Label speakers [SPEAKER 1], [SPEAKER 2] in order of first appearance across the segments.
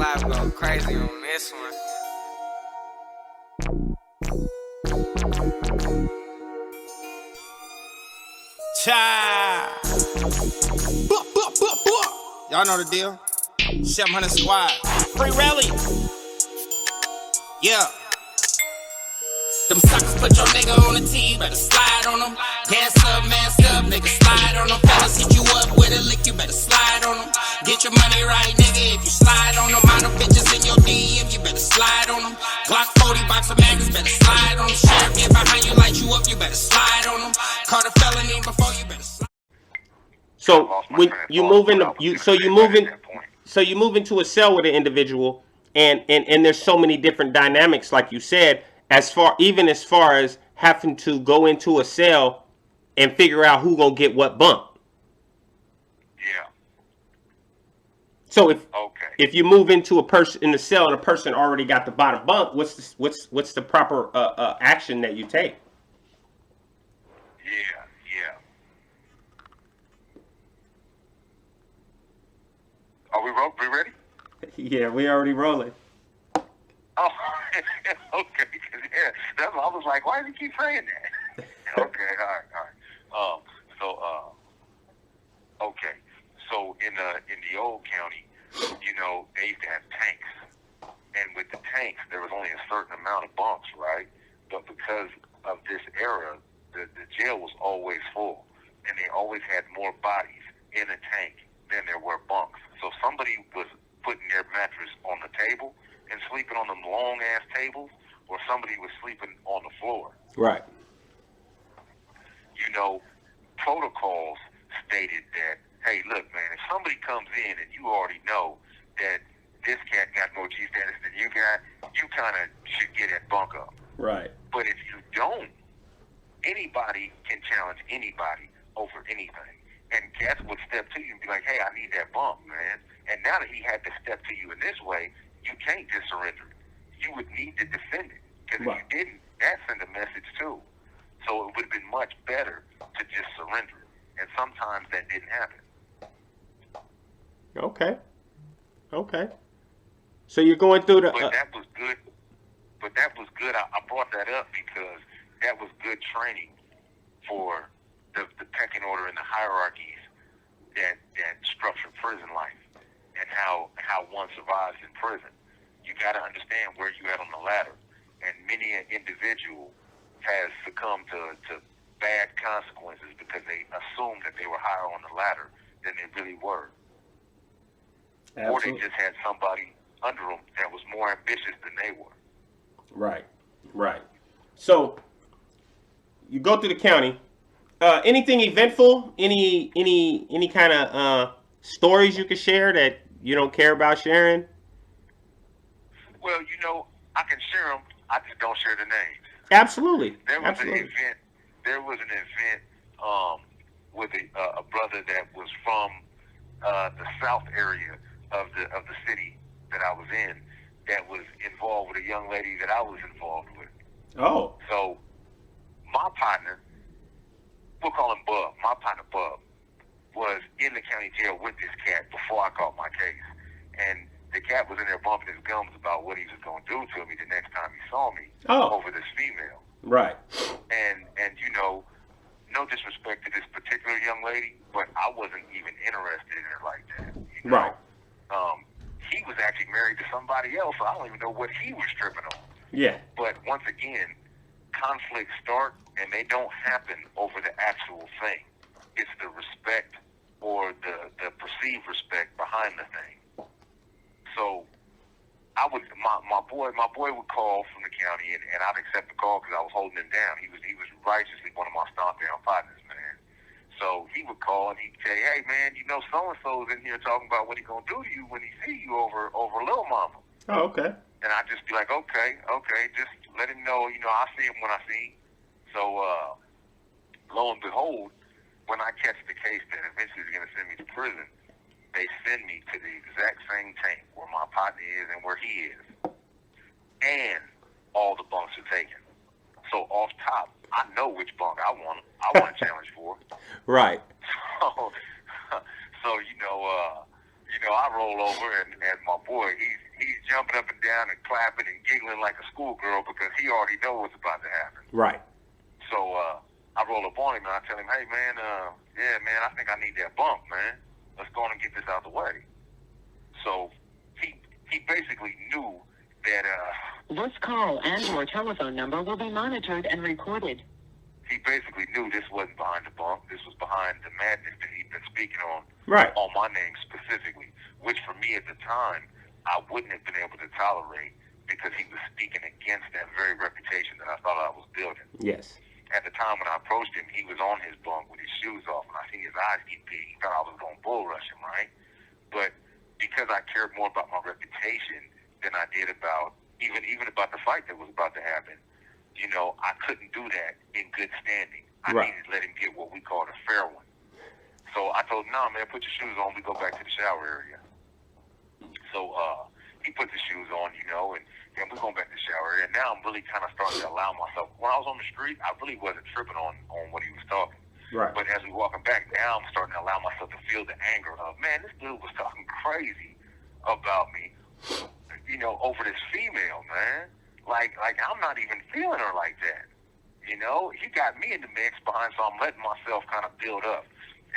[SPEAKER 1] Slab go crazy on this one.
[SPEAKER 2] Child. Y'all know the deal. 700 squad. Free rally. Yeah. Them suckers put your nigga on the tee, better slide on them. Gas up, mask up, nigga, slide on them. Fellas hit you up with a lick, you better slide on them. Get your money right, nigga, if you slide on them. Model bitches in your DM, you better slide on them. Glock 40 box of magnets, better slide on them. Sheriff get behind you, light you up, you better slide on them. Caught a felony before you better slide.
[SPEAKER 3] So when you move into you move into a cell with an individual, and there's so many different dynamics, like you said, as far as having to go into a cell and figure out who gonna get what bump.
[SPEAKER 4] Yeah.
[SPEAKER 3] So if you move into a person in the cell and a person already got the bottom bump, what's the proper action that you take?
[SPEAKER 4] Yeah. Are we ready?
[SPEAKER 3] Yeah, we already rolling.
[SPEAKER 4] Oh, okay. Yeah, that's why I was like, why does he keep saying that? Okay, all right. Okay. So in the old county, you know, they used to have tanks, and with the tanks, there was only a certain amount of bunks, right? But because of this era, the jail was always full, and they always had more bodies in a tank than there were bunks. So somebody was putting their mattress on the table and sleeping on them long-ass tables, or somebody was sleeping on the floor.
[SPEAKER 3] Right.
[SPEAKER 4] You know, protocols stated that, hey, look, man, if somebody comes in and you already know that this cat got more G status than you got, you kind of should get that bunk up.
[SPEAKER 3] Right.
[SPEAKER 4] But if you don't, anybody can challenge anybody over anything. And cats would step to you and be like, hey, I need that bump, man. And now that he had to step to you in this way, you can't just surrender it. You would need to defend it. Because if you didn't, that sent a message too. So it would have been much better to just surrender it. And sometimes that didn't happen.
[SPEAKER 3] Okay. So you're going through the...
[SPEAKER 4] But that was good. I brought that up because that was good training for the pecking order and the hierarchies that structure prison life and how one survives in prison. You got to understand where you at on the ladder. And many an individual has succumbed to bad consequences because they assumed that they were higher on the ladder than they really were. Absolutely. Or they just had somebody under them that was more ambitious than they were.
[SPEAKER 3] Right. So you go through the county. Anything eventful? Any kind of stories you could share that you don't care about sharing?
[SPEAKER 4] Well, you know, I can share them. I just don't share the names.
[SPEAKER 3] Absolutely.
[SPEAKER 4] There was an event with a brother that was from the south area of the city that I was in that was involved with a young lady that I was involved with.
[SPEAKER 3] Oh.
[SPEAKER 4] So my partner, we'll call him Bub. My partner Bub was in the county jail with this cat before I caught my case, and the cat was in there bumping his gums about what he was going to do to me the next time he saw me over this female.
[SPEAKER 3] Right.
[SPEAKER 4] And you know, no disrespect to this particular young lady, but I wasn't even interested in her like that. You know?
[SPEAKER 3] Right.
[SPEAKER 4] He was actually married to somebody else, so I don't even know what he was tripping on.
[SPEAKER 3] Yeah.
[SPEAKER 4] But once again, conflicts start and they don't happen over the actual thing. It's the respect or the perceived respect behind the thing. So I would my boy would call from the county and I'd accept the call because I was holding him down. He was righteously one of my stomp down partners, man. So he would call and he'd say, hey man, you know so and so's in here talking about what he gonna do to you when he see you over Lil Mama.
[SPEAKER 3] Oh, okay.
[SPEAKER 4] And I'd just be like, okay, just let him know, you know, I'll see him when I see him. So lo and behold, when I catch the case that eventually is gonna send me to prison, they send me to the exact same tank where my partner is and where he is. And all the bunks are taken. So off top, I know which bunk I want to challenge for.
[SPEAKER 3] Right.
[SPEAKER 4] So I roll over and my boy, jumping up and down and clapping and giggling like a schoolgirl because he already knows what's about to happen.
[SPEAKER 3] Right.
[SPEAKER 4] So I roll up on him and I tell him, hey, man, yeah, man, I think I need that bump, man. Let's go on and get this out of the way. So he basically knew that...
[SPEAKER 5] this call and your telephone number will be monitored and recorded.
[SPEAKER 4] He basically knew this wasn't behind the bump. This was behind the madness that he'd been speaking on my name specifically, which for me at the time, I wouldn't have been able to tolerate because he was speaking against that very reputation that I thought I was building.
[SPEAKER 3] Yes.
[SPEAKER 4] At the time when I approached him, he was on his bunk with his shoes off, and I seen his eyes get big. He thought I was going to bull rush him, right? But because I cared more about my reputation than I did about even about the fight that was about to happen, you know, I couldn't do that in good standing. I needed to let him get what we called a fair one. So I told him, nah, man, put your shoes on. We go back to the shower area. So he put the shoes on, you know, and we're going back to the shower area. And now I'm really kind of starting to allow myself. When I was on the street, I really wasn't tripping on what he was talking.
[SPEAKER 3] Right.
[SPEAKER 4] But as we walking back, now I'm starting to allow myself to feel the anger of, man, this dude was talking crazy about me, you know, over this female, man. Like I'm not even feeling her like that. You know, he got me in the mix behind, so I'm letting myself kind of build up.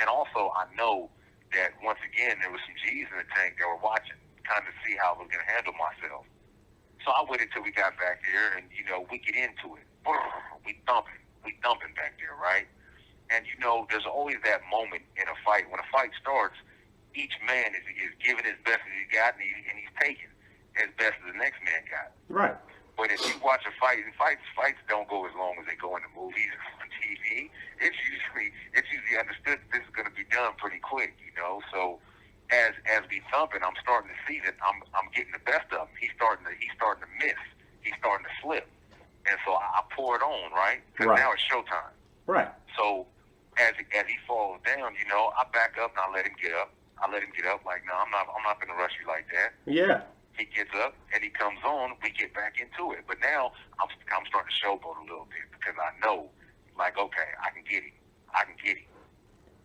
[SPEAKER 4] And also, I know that, once again, there was some G's in the tank that were watching, kind of see how I was going to handle myself. So I waited till we got back there, and, you know, we get into it. We thumping back there, right? And, you know, there's always that moment in a fight. When a fight starts, each man is giving his best as he got, and he's taking as best as the next man got.
[SPEAKER 3] Right.
[SPEAKER 4] But if you watch a fight, and fights don't go as long as they go in the movies on TV. It's usually understood that this is going to be done pretty quick, you know. So as we thumping, I'm starting to see that I'm getting the best of him. He's starting to miss. He's starting to slip, and so I pour it on, right? Because now it's showtime. Right. So as he falls down, you know, I back up and I let him get up. Like, no, I'm not going to rush you like that. Yeah. He gets up and he comes on. We get back into it, but now I'm starting to showboat a little bit because I know, like, okay, I can get him.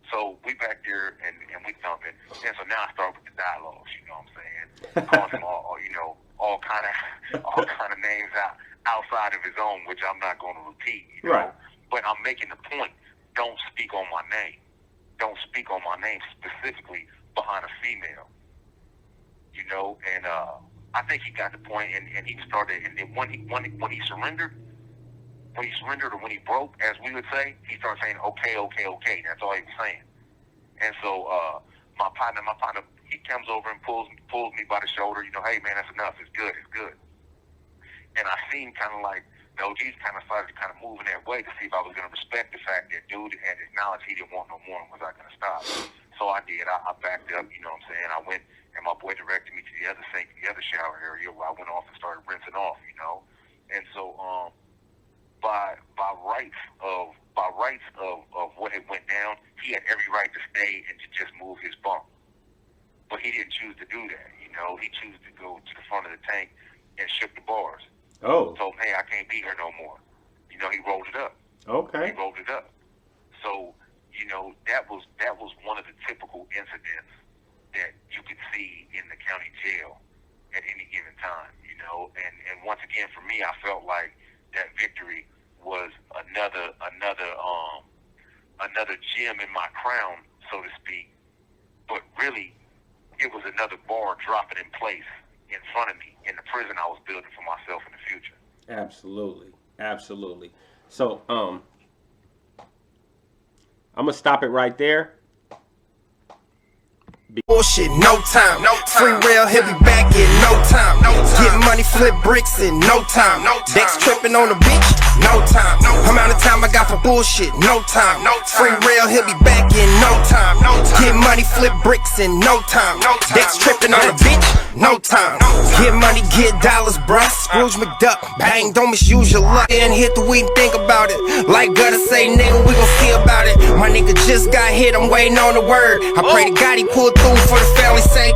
[SPEAKER 4] So we back there and we thumping, and so now I start with the dialogues. You know what I'm saying? Calling him all kind of names outside of his own, which I'm not going to repeat. You know? Right. But I'm making the point: don't speak on my name. Don't speak on my name specifically behind a female. You know, and I think he got the point, and he started. And then when he surrendered, or when he broke, as we would say, he started saying, "Okay, okay, okay." That's all he was saying. And so my partner, he comes over and pulls me by the shoulder. You know, hey man, that's enough. It's good. And I seen kind of like the OGs kind of started kind of moving that way to see if I was going to respect the fact that dude had acknowledged he didn't want no more, and was I going to stop? So I did. I backed up. You know what I'm saying? I went. And my boy directed me to the other sink, the other shower area, where I went off and started rinsing off, you know. And so, by rights of what had went down, he had every right to stay and to just move his bunk. But he didn't choose to do that, you know. He chose to go to the front of the tank and shook the bars. Oh. Told him, hey, I can't be here no more. You know, he rolled it up. Okay. He rolled it up. So, you know, that was one of the typical incidents that you could see in the county jail at any given time, you know. And once again, for me, I felt like that victory was another gem in my crown, so to speak. But really, it was another bar dropping in place in front of me in the prison I was building for myself in the future. Absolutely. So, I'm gonna stop it right there.
[SPEAKER 6] Bullshit, no time. Free rail, he'll be back in no time. Get money, flip bricks in no time. Dex tripping on the beach, no time. Amount of time I got for bullshit, no time. Free rail, he'll be back in no time. Get money, flip bricks in no time. Dex tripping on the beach, no time. Get money, get dollars, bruh. Scrooge McDuck, bang, don't misuse your luck. And hit the weed, think about it. Like Gutter say, nigga, we gon' see about it. My nigga just got hit, I'm waiting on the word. I pray to God he pulled through for the family sake.